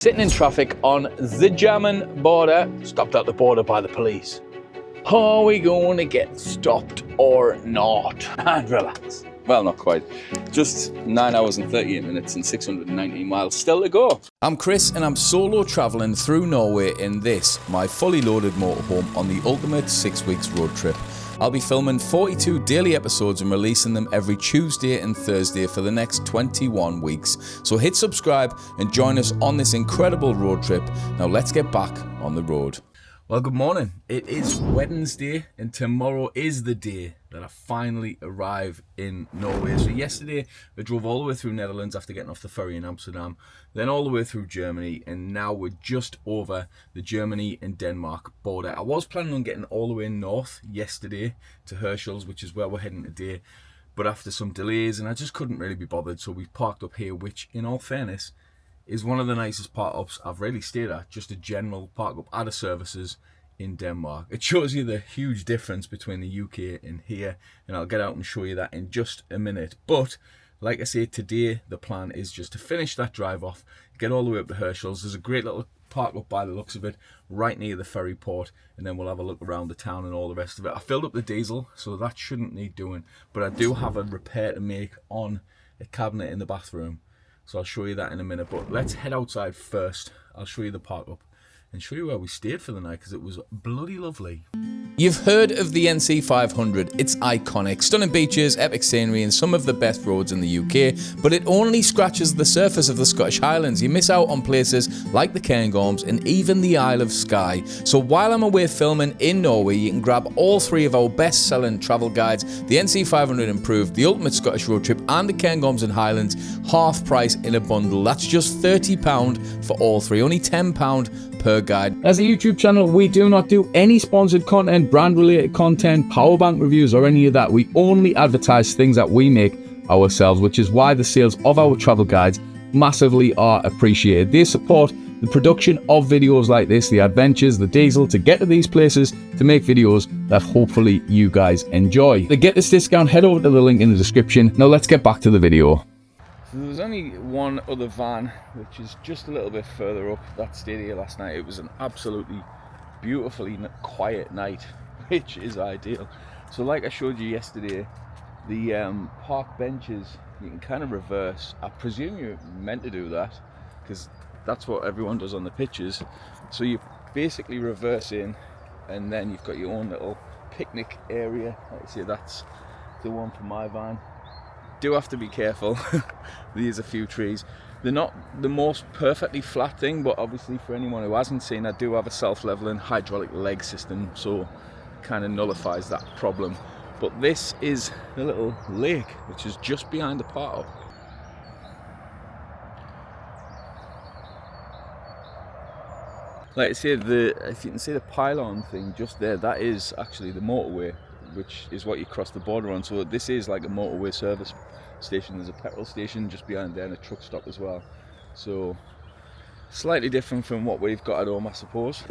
Sitting in traffic on the German border, stopped at the border by the police. Are we going to get stopped or not? And relax. Well, not quite. Just 9 hours and 38 minutes and 619 miles still to go. I'm Chris and I'm solo travelling through Norway in this, my fully loaded motorhome on the ultimate 6 weeks road trip. I'll be filming 42 daily episodes and releasing them every Tuesday and Thursday for the next 21 weeks. So hit subscribe and join us on this incredible road trip. Now let's get back on the road. Well, good morning. It is Wednesday and tomorrow is the day that I finally arrive in Norway. So yesterday we drove all the way through Netherlands after getting off the ferry in Amsterdam, then all the way through Germany, and now we're just over the Germany and Denmark border. I was planning on getting all the way north yesterday to Herschel's, which is where we're heading today, but after some delays and I just couldn't really be bothered, so we parked up here, which in all fairness is one of the nicest park ups I've really stayed at. Just a general park up at a services in Denmark. It shows you the huge difference between the UK and here, and I'll get out and show you that in just a minute. But like I say, today the plan is just to finish that drive off, get all the way up to Herschel's. There's a great little park up by the looks of it, right near the ferry port, and then we'll have a look around the town and all the rest of it. I filled up the diesel, so that shouldn't need doing, but I do have a repair to make on a cabinet in the bathroom, so I'll show you that in a minute. But let's head outside first. I'll show you the park up and show you where we stayed for the night, because it was bloody lovely. You've heard of the NC 500. It's iconic, stunning beaches, epic scenery, and some of the best roads in the UK, but it only scratches the surface of the Scottish Highlands. You miss out on places like the Cairngorms and even the Isle of Skye. So while I'm away filming in Norway, you can grab all three of our best-selling travel guides, the NC 500 Improved, the Ultimate Scottish Road Trip, and the Cairngorms and Highlands, half price in a bundle. That's just £30 for all three, only £10 per guide. As a YouTube channel, we do not do any sponsored content, brand related content, power bank reviews, or any of that. We only advertise things that we make ourselves, which is why the sales of our travel guides massively are appreciated. They support the production of videos like this, the adventures, the diesel, to get to these places, to make videos that hopefully you guys enjoy. To get this discount, head over to the link in the description. Now let's get back to the video. So there was only one other van, which is just a little bit further up, that stayed here last night. It was an absolutely beautifully quiet night, which is ideal. So like I showed you yesterday, the park benches, you can kind of reverse. I presume you're meant to do that, because that's what everyone does on the pictures. So you basically reverse in, and then you've got your own little picnic area. Like I say, that's the one for my van. Do have to be careful. There's a few trees. They're not the most perfectly flat thing, but obviously for anyone who hasn't seen, I do have a self-leveling hydraulic leg system, so kind of nullifies that problem. But this is the little lake, which is just behind the park. Like I say, if you can see the pylon thing just there, that is actually the motorway, which is what you cross the border on. So this is like a motorway service station. There's a petrol station just behind there and a truck stop as well. So slightly different from what we've got at home, I suppose.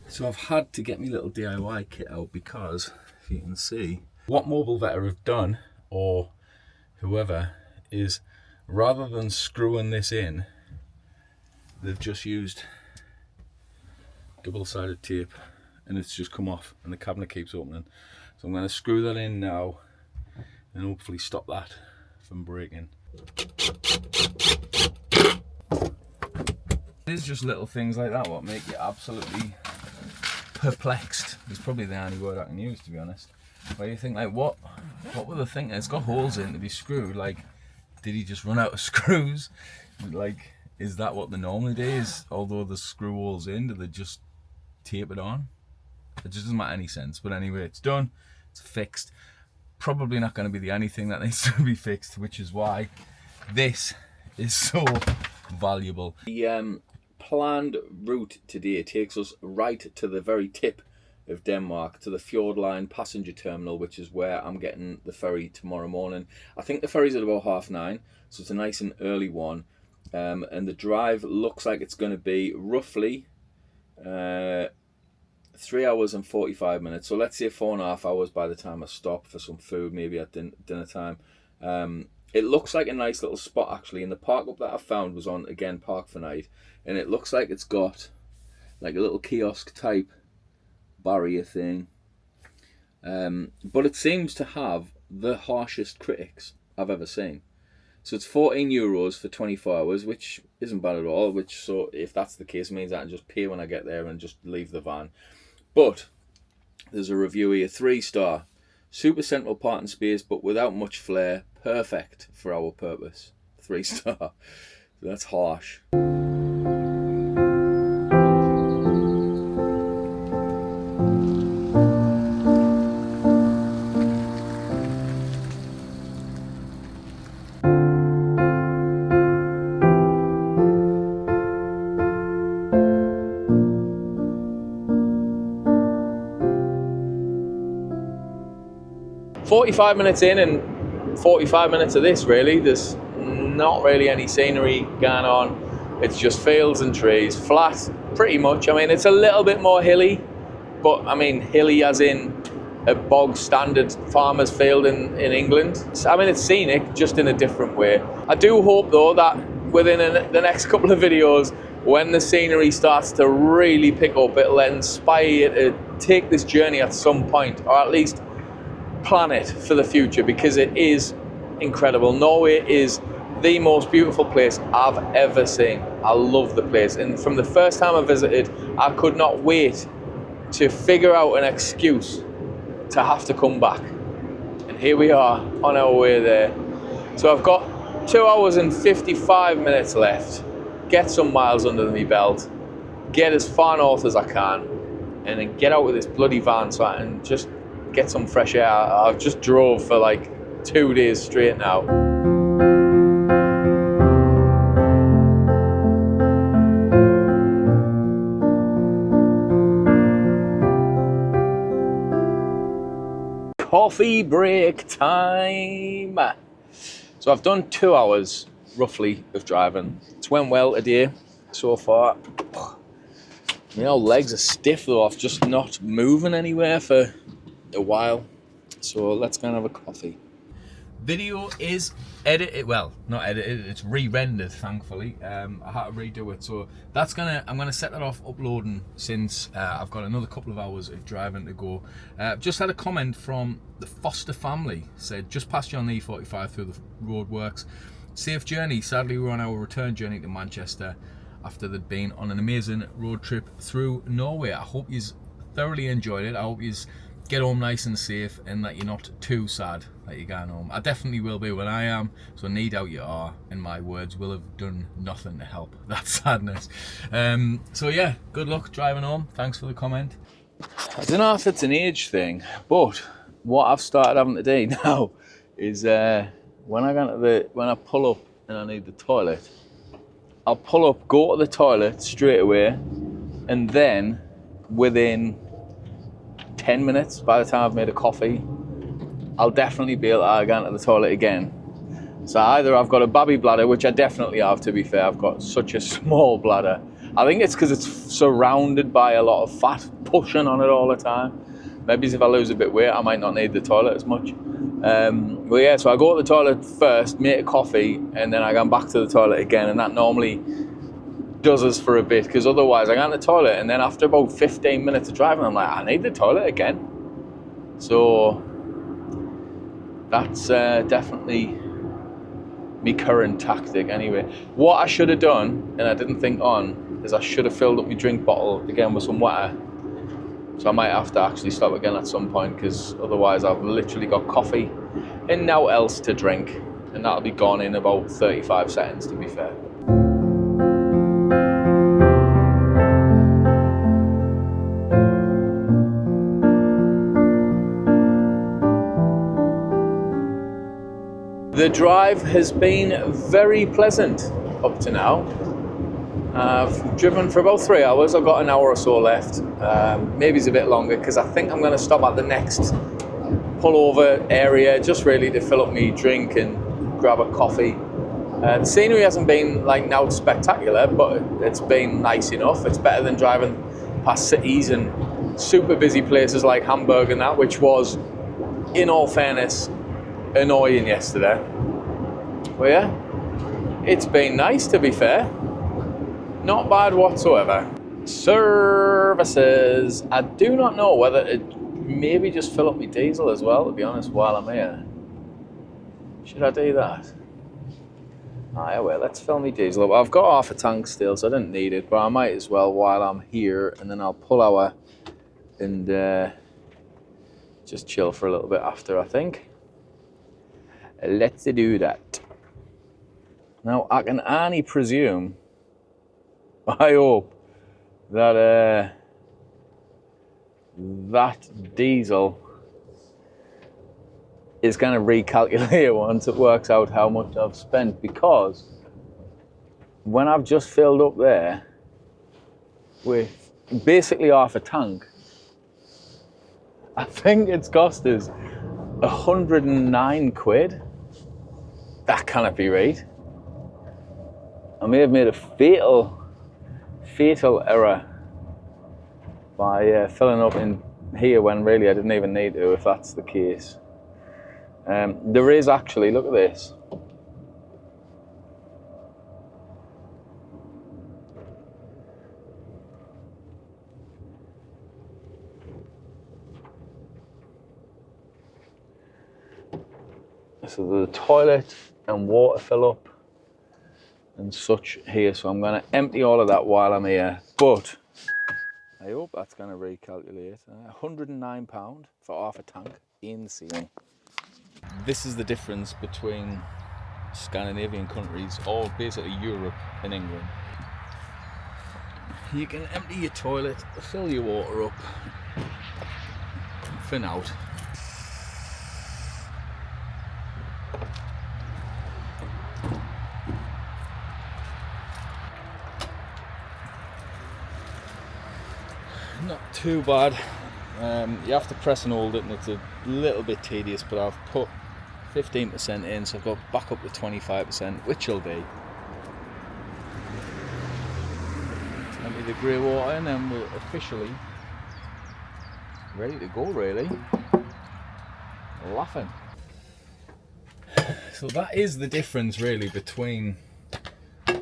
So I've had to get my little DIY kit out, because if you can see, what Mobile Vetter have done, or whoever, is rather than screwing this in, they've just used double-sided tape, and it's just come off and the cabinet keeps opening. So I'm going to screw that in now and hopefully stop that from breaking. It's just little things like that what make you absolutely perplexed. It's probably the only word I can use, to be honest. Where you think, like, what were they thinking? It's got holes in to be screwed. Like, did he just run out of screws? Like, is that what they normally do? Is, although the screw holes in, do they just tape it on? It just doesn't make any sense. But anyway, it's done. It's fixed. Probably not going to be the only thing that needs to be fixed, which is why this is so valuable. The planned route today takes us right to the very tip of Denmark, to the Fjord Line passenger terminal, which is where I'm getting the ferry tomorrow morning. I think the ferry's at about 9:30, so it's a nice and early one. And the drive looks like it's going to be roughly 3 hours and 45 minutes. So let's say 4.5 hours by the time I stop for some food, maybe at dinner time. It looks like a nice little spot actually, and the park up that I found was on, again, Park for Night, and it looks like it's got like a little kiosk type barrier thing. But it seems to have the harshest critics I've ever seen. So it's €14 for 24 hours, which isn't bad at all. So if that's the case, means I can just pay when I get there and just leave the van. But there's a review here, 3-star. Super central parking space, but without much flair. Perfect for our purpose. 3-star. So that's harsh. 45 minutes in and 45 minutes of this, really. There's not really any scenery going on. It's just fields and trees, flat pretty much. I mean, it's a little bit more hilly, but I mean hilly as in a bog standard farmer's field in England. I mean, it's scenic, just in a different way. I do hope though that within the next couple of videos, when the scenery starts to really pick up, it'll inspire you to take this journey at some point, or at least plan it for the future, because it is incredible. Norway is the most beautiful place I've ever seen. I love the place, and from the first time I visited, I could not wait to figure out an excuse to have to come back. And here we are on our way there. So I've got 2 hours and 55 minutes left. Get some miles under my belt, get as far north as I can, and then get out of this bloody van so I can just get some fresh air. I've just drove for like 2 days straight now. Coffee break time. So I've done 2 hours roughly of driving. It's went well today so far. You know, legs are stiff though. I've just not moving anywhere for a while, so let's go and have a coffee. Video is edited, well, not edited, it's re-rendered, thankfully. I had to redo it, so that's I'm gonna set that off uploading, since I've got another couple of hours of driving to go. Just had a comment from the Foster family, said just past you on the E45 through the roadworks. Safe journey. Sadly, we're on our return journey to Manchester after they'd been on an amazing road trip through Norway. I hope you thoroughly enjoyed it. I hope you get home nice and safe, and that you're not too sad that you're going home. I definitely will be when I am, so no doubt you are, and my words will have done nothing to help that sadness. So yeah, good luck driving home. Thanks for the comment. I don't know if it's an age thing, but what I've started having to do now is when I pull up and I need the toilet, I'll pull up, go to the toilet straight away, and then within 10 minutes, by the time I've made a coffee, I'll definitely be able to go into the toilet again. So either I've got a babby bladder, which I definitely have, to be fair. I've got such a small bladder. I think it's because it's surrounded by a lot of fat pushing on it all the time. Maybe if I lose a bit of weight, I might not need the toilet as much. But yeah, so I go to the toilet first, make a coffee, and then I go back to the toilet again, and that normally does us for a bit, because otherwise I go in the toilet, and then after about 15 minutes of driving, I'm like, I need the toilet again. So that's definitely my current tactic anyway. What I should have done, and I didn't think on, is I should have filled up my drink bottle again with some water. So I might have to actually stop again at some point, because otherwise I've literally got coffee and now else to drink, and that'll be gone in about 35 seconds, to be fair. The drive has been very pleasant up to now. I've driven for about 3 hours. I've got an hour or so left. Maybe it's a bit longer, because I think I'm going to stop at the next pullover area, just really to fill up my drink and grab a coffee. The scenery hasn't been like now spectacular, but it's been nice enough. It's better than driving past cities and super busy places like Hamburg and that, which was, in all fairness, annoying yesterday. But yeah, it's been nice, to be fair. Not bad whatsoever. Services. I do not know whether it maybe just fill up my diesel as well, to be honest, while I'm here. Should I do that? Ah, yeah, well, let's fill my diesel up. I've got half a tank still, so I didn't need it, but I might as well while I'm here, and then I'll pull out and just chill for a little bit after, I think. Let's do that. Now, I can only presume, I hope, that that diesel is going to recalculate once it works out how much I've spent, because when I've just filled up there with basically half a tank, I think it's cost us 109 quid. That cannot be right. I may have made a fatal error by filling up in here when really I didn't even need to, if that's the case. There is actually, look at this. So there's a toilet and water fill up and such here, so I'm going to empty all of that while I'm here, but I hope that's going to recalculate. £109 for half a tank, insane. This is the difference between Scandinavian countries, or basically Europe and England. You can empty your toilet, fill your water up, fin out. Not too bad. You have to press and hold it, and it's a little bit tedious, but I've put 15% in, so I've got back up to 25%, which will be. Empty the grey water, and then we're officially ready to go, really. Laughing. So that is the difference, really, between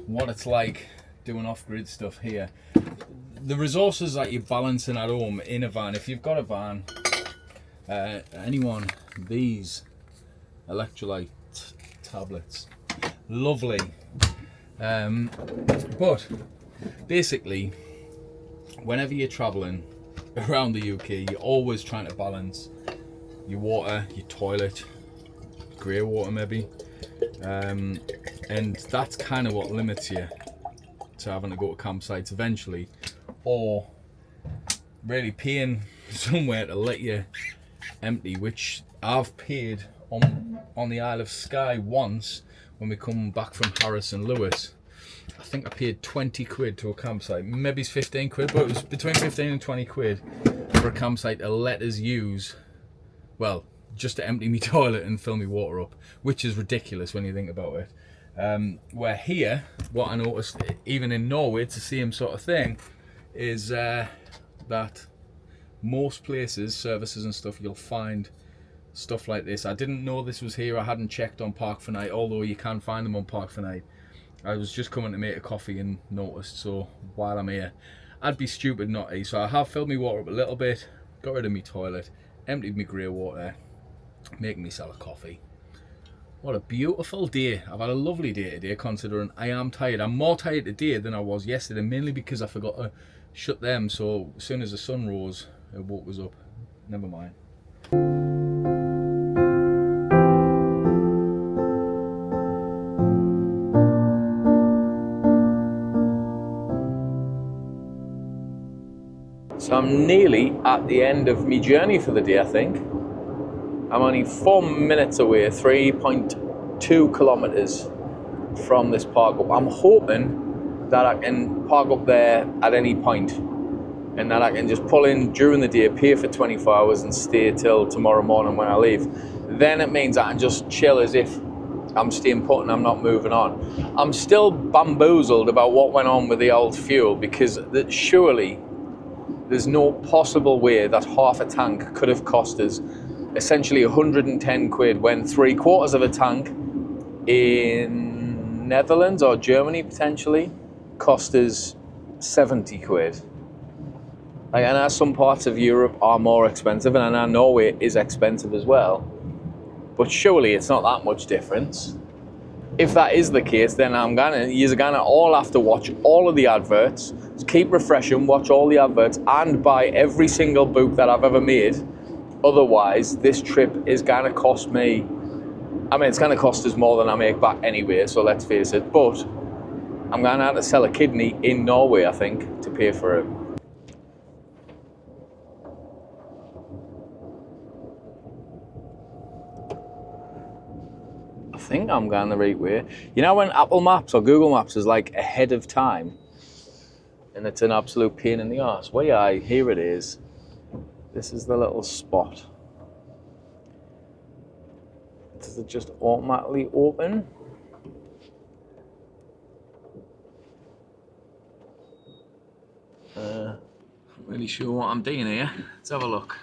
what it's like doing off-grid stuff here. The resources that you're balancing at home in a van, if you've got a van, these electrolyte tablets, lovely. But basically, whenever you're traveling around the UK, you're always trying to balance your water, your toilet, grey water maybe, and that's kind of what limits you to having to go to campsites eventually, or really paying somewhere to let you empty, which I've paid on the Isle of Skye once when we come back from Harris and Lewis. I think I paid 20 quid to a campsite, maybe it's 15 quid, but it was between 15 and 20 quid for a campsite to let us use, well, just to empty my toilet and fill my water up, which is ridiculous when you think about it. Where here, what I noticed, even in Norway, it's the same sort of thing, is that most places, services and stuff, you'll find stuff like this. I didn't know this was here. I hadn't checked on Park for Night, although you can find them on Park for Night. I was just coming to make a coffee and noticed, so while I'm here, I'd be stupid not to. So I have filled my water up a little bit, got rid of my toilet, emptied my grey water, making myself a coffee. What a beautiful day. I've had a lovely day today, considering I am tired. I'm more tired today than I was yesterday, mainly because I forgot to shut them, so as soon as the sun rose, it woke us up. Never mind. So I'm nearly at the end of my journey for the day, I think. I'm only 4 minutes away, 3.2 kilometers from this park up. I'm hoping that I can park up there at any point, and that I can just pull in during the day, pay for 24 hours and stay till tomorrow morning when I leave. Then it means I can just chill as if I'm staying put and I'm not moving on. I'm still bamboozled about what went on with the old fuel, because surely there's no possible way that half a tank could have cost us essentially 110 quid when 3/4 of a tank in Netherlands or Germany potentially cost us 70 quid. Like, and as some parts of Europe are more expensive, and I know Norway is expensive as well, but surely it's not that much difference. If that is the case, then you're gonna all have to watch all of the adverts, keep refreshing, watch all the adverts, and buy every single book that I've ever made. Otherwise, this trip is gonna cost me, I mean, it's gonna cost us more than I make back anyway, so let's face it, but I'm gonna have to sell a kidney in Norway, I think, to pay for it. I think I'm going the right way. You know when Apple Maps or Google Maps is like ahead of time and it's an absolute pain in the arse? Well, yeah, here it is. This is the little spot. Does it just automatically open? Not really sure what I'm doing here. Let's have a look.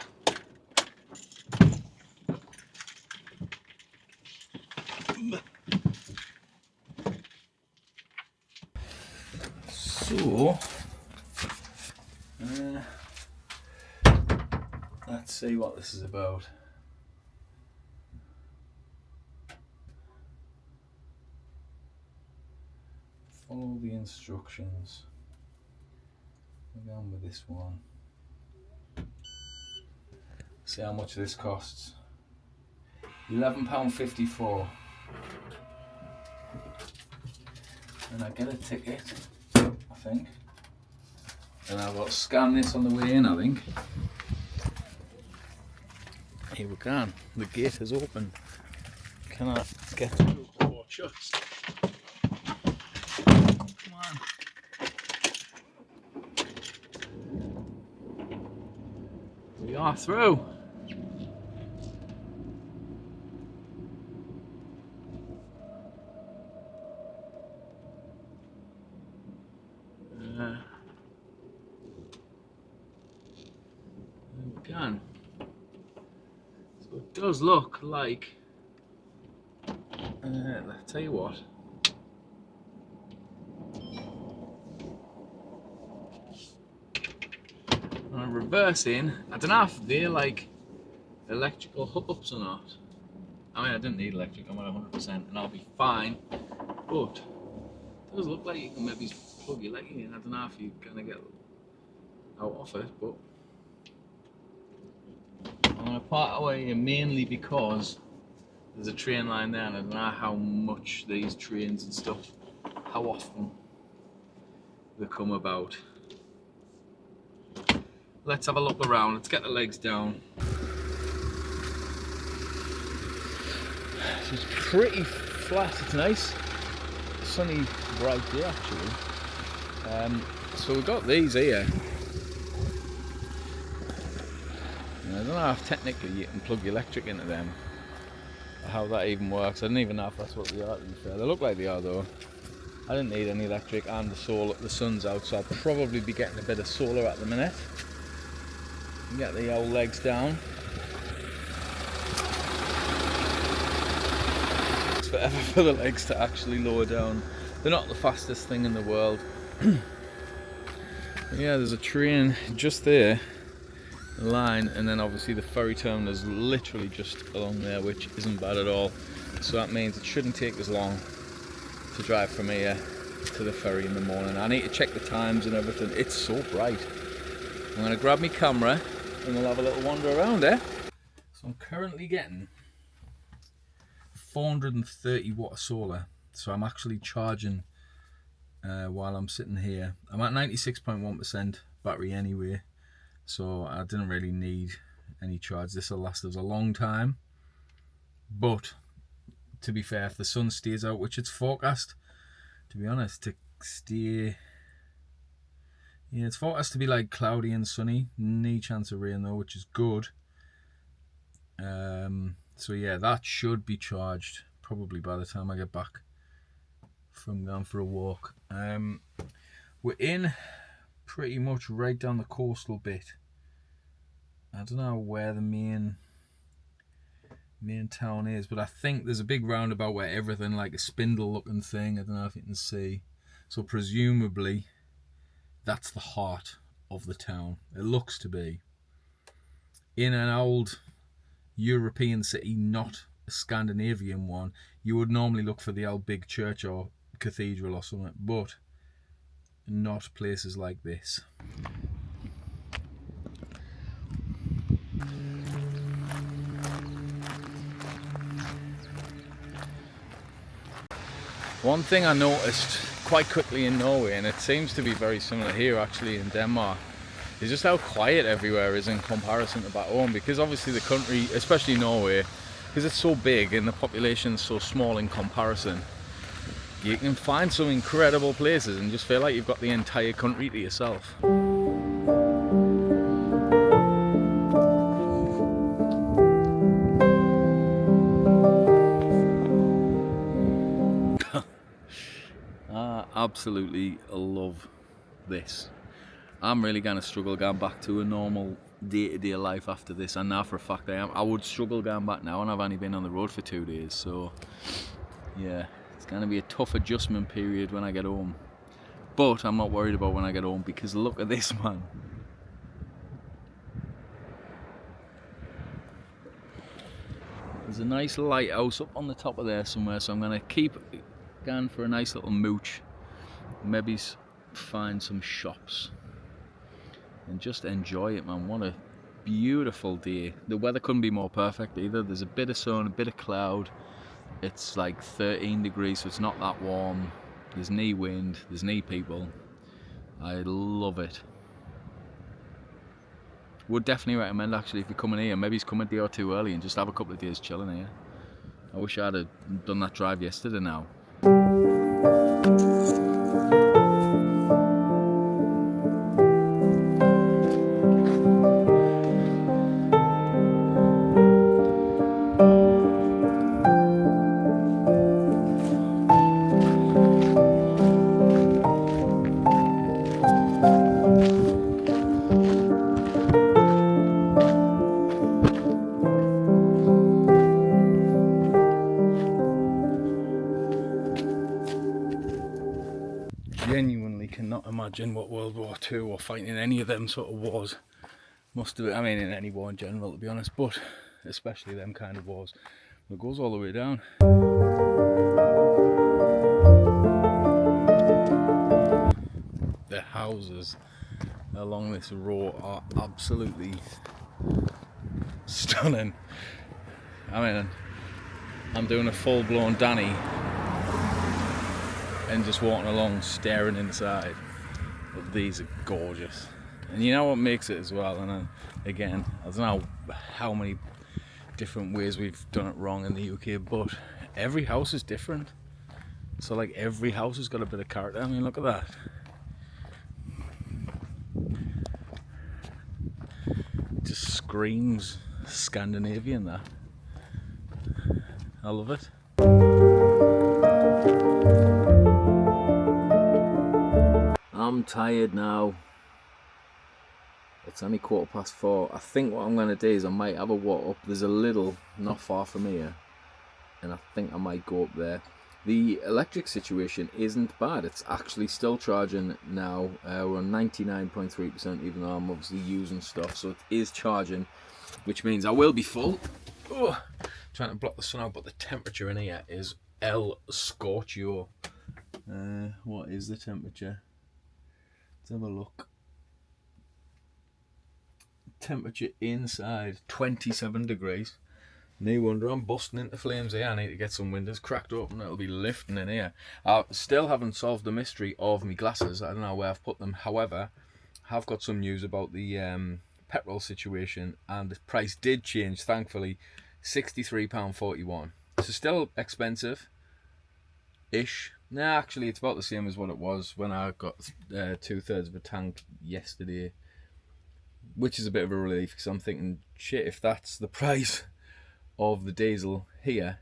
So, let's see what this is about. Follow the instructions. We're going with this one. See how much this costs. £11.54. And I get a ticket, I think. And I've got to scan this on the way in, I think. Here we can. The gate is open. Can I get through? Oh, shucks. Come on. We are through. Can. So it does look like, I'll tell you what, I'm reversing. I don't know if they're like electrical hookups or not. I mean, I didn't need electric, I'm at 100% and I'll be fine, but it does look like you can maybe plug your leg in. I don't know if you're gonna get out of it, but I'm going to part away mainly because there's a train line there and I don't know how much these trains and stuff, how often they come about. Let's have a look around, let's get the legs down. So it's pretty flat, it's nice. Sunny, bright day actually. So we've got these here. I don't know if technically you can plug the electric into them, or how that even works. I don't even know if that's what they are, to be fair. They look like they are though. I didn't need any electric, and the sun's out, so I'll probably be getting a bit of solar at the minute. Get the old legs down. It's forever for the legs to actually lower down. They're not the fastest thing in the world. Yeah, there's a train just there. Line, and then obviously the ferry terminal is literally just along there, which isn't bad at all. So that means it shouldn't take as long to drive from here to the ferry in the morning. I need to check the times and everything. It's so bright. I'm going to grab my camera and we'll have a little wander around there. So I'm currently getting 430 watt solar, so I'm actually charging while I'm sitting here. I'm at 96.1% battery anyway, so I didn't really need any charge. This will last us a long time, but to be fair, if the sun stays out, which it's forecast, to be honest, to stay, yeah, it's forecast to be like cloudy and sunny, no chance of rain though, which is good. So yeah, that should be charged probably by the time I get back from going for a walk. We're in pretty much right down the coastal bit. I don't know where the main town is, but I think there's a big roundabout where everything like a spindle looking thing. I don't know if you can see. So presumably that's the heart of the town. It looks to be. In an old European city, not a Scandinavian one, you would normally look for the old big church or cathedral or something, but not places like this. One thing I noticed quite quickly in Norway, and it seems to be very similar here actually in Denmark, is just how quiet everywhere is in comparison to back home. Because obviously the country, especially Norway, because it's so big and the population's so small in comparison, you can find some incredible places and just feel like you've got the entire country to yourself. I absolutely love this. I'm really going to struggle going back to a normal day-to-day life after this, and now for a fact I am. I would struggle going back now, and I've only been on the road for 2 days, so yeah, it's going to be a tough adjustment period when I get home. But I'm not worried about when I get home, because look at this, man. There's a nice lighthouse up on the top of there somewhere, so I'm going to keep going for a nice little mooch. Maybe find some shops and just enjoy it, man. What a beautiful day. The weather couldn't be more perfect either. There's a bit of sun, a bit of cloud. It's like 13 degrees, so it's not that warm. There's no wind, there's no people. I love it. Would definitely recommend actually if you're coming here, maybe come a day or two early and just have a couple of days chilling here. I wish I'd have done that drive yesterday now. Genuinely cannot imagine what World War II or fighting in any of them sort of wars must have been. I mean, in any war in general, to be honest, but especially them kind of wars. It goes all the way down. The houses along this row are absolutely stunning. I mean, I'm doing a full-blown Danny and just walking along staring inside, but these are gorgeous. And you know what makes it as well, and again, I don't know how many different ways we've done it wrong in the UK, but every house is different. So like every house has got a bit of character. I mean, look at that. Just screams Scandinavian, that. I love it. I'm tired now. It's only 4:15. I think what I'm going to do is I might have a walk up. There's a little not far from here, and I think I might go up there. The electric situation isn't bad. It's actually still charging now. We're on 99.3%, even though I'm obviously using stuff, so it is charging, which means I will be full. Oh, trying to block the sun out, but the temperature in here is El Scorchio. What is the temperature? Let's have a look. Temperature inside 27 degrees. No wonder I'm busting into flames here. I need to get some windows cracked open. It'll be lifting in here. I still haven't solved the mystery of my glasses. I don't know where I've put them. However, I have got some news about the petrol situation, and the price did change, thankfully. £63.41. So still expensive ish. No, actually it's about the same as what it was when I got 2/3 of a tank yesterday, which is a bit of a relief, because I'm thinking, shit, if that's the price of the diesel here,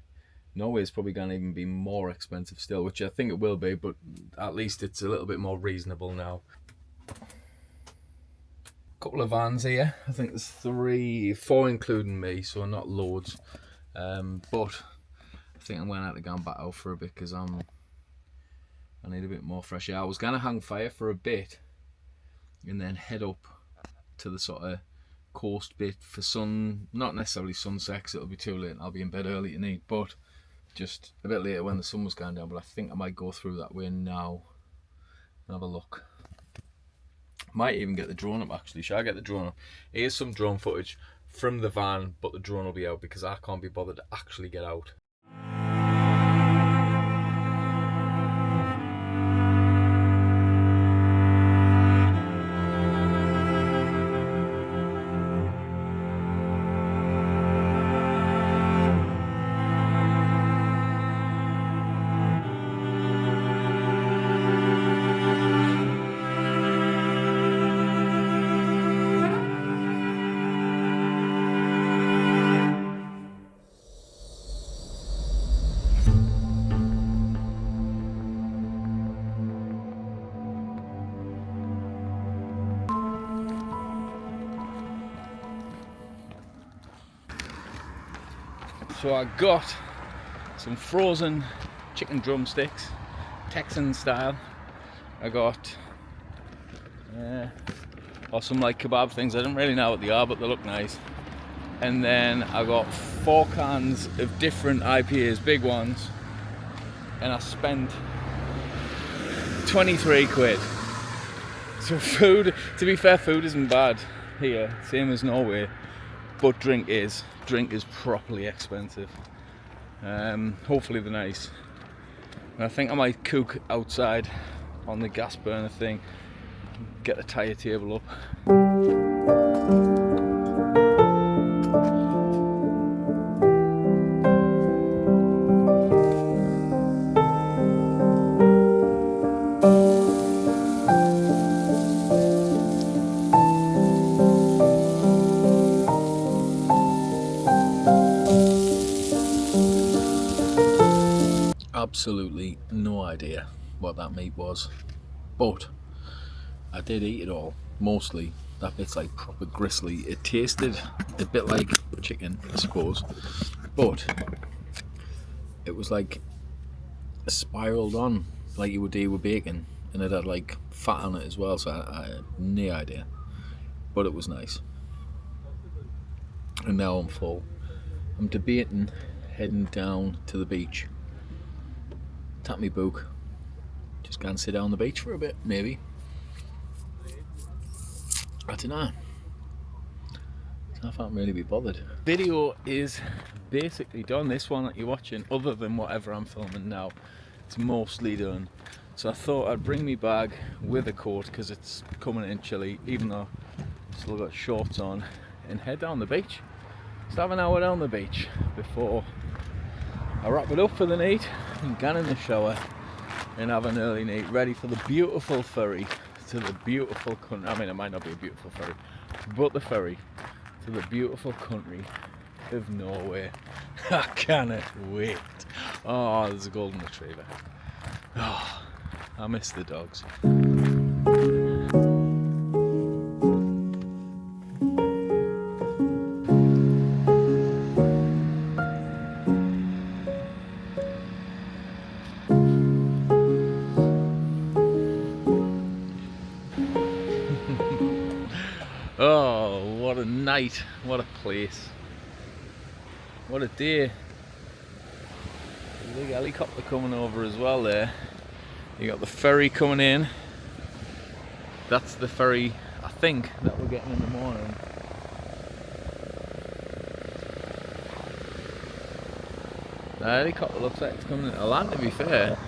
Norway's probably going to even be more expensive still, which I think it will be, but at least it's a little bit more reasonable now. couple of vans here. I think there's 4 including me, so not loads. But I think I'm going to have to go back out for a bit because I need a bit more fresh air. I was going to hang fire for a bit and then head up to the sort of coast bit for sun, not necessarily sunset because it'll be too late and I'll be in bed early tonight, but just a bit later when the sun was going down. But I think I might go through that way now and have a look. Might even get the drone up actually. Shall I get the drone up? Here's some drone footage from the van, but the drone will be out because I can't be bothered to actually get out. So I got some frozen chicken drumsticks, Texan style. I got or some like kebab things. I don't really know what they are, but they look nice. And then I got 4 cans of different IPAs, big ones, and I spent 23 quid. So food, to be fair, food isn't bad here, same as Norway, but drink is properly expensive. Hopefully they're nice. And I think I might cook outside on the gas burner thing, get the tire table up. Absolutely no idea what that meat was, but I did eat it all. Mostly that bit's like proper gristly. It tasted a bit like chicken, I suppose, but it was like spiraled on like you would do with bacon, and it had like fat on it as well, so I had no idea, but it was nice. And now I'm full. I'm debating heading down to the beach, tap me book, just go and sit down on the beach for a bit, maybe. I don't know. I can't really be bothered. Video is basically done. This one that you're watching, other than whatever I'm filming now, it's mostly done. So I thought I'd bring me bag with a coat because it's coming in chilly, even though I've still got shorts on, and head down the beach. Just have an hour down the beach before I wrap it up for the night and get in the shower and have an early night ready for the beautiful ferry to the beautiful country. I mean, it might not be a beautiful ferry, but the ferry to the beautiful country of Norway. I cannot wait. Oh, there's a golden retriever. Oh, I miss the dogs. Oh, what a night, what a place, what a day. Big helicopter coming over as well there. You got the ferry coming in. That's the ferry, I think, that we're getting in the morning. The helicopter looks like it's coming into land, to be fair.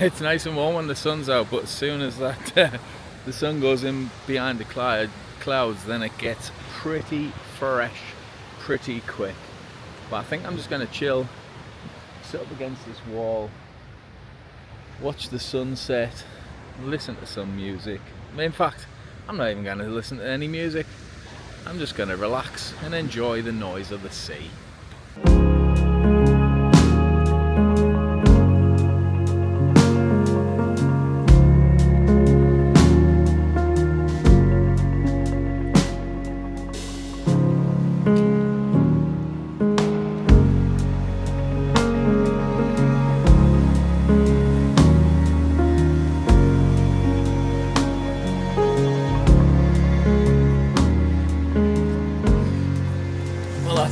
It's nice and warm when the sun's out, but as soon as that the sun goes in behind the clouds, then it gets pretty fresh pretty quick. But I think I'm just going to chill, sit up against this wall, watch the sunset, listen to some music. In fact, I'm not even going to listen to any music. I'm just going to relax and enjoy the noise of the sea.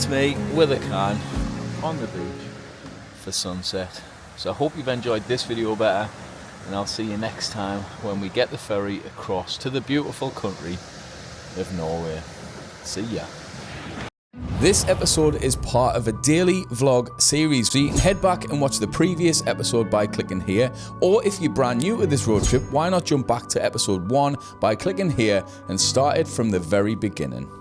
That's me with a can on the beach for sunset. So I hope you've enjoyed this video better, and I'll see you next time when we get the ferry across to the beautiful country of Norway. See ya. This episode is part of a daily vlog series, so you can head back and watch the previous episode by clicking here, or if you're brand new to this road trip, why not jump back to episode 1 by clicking here and start it from the very beginning.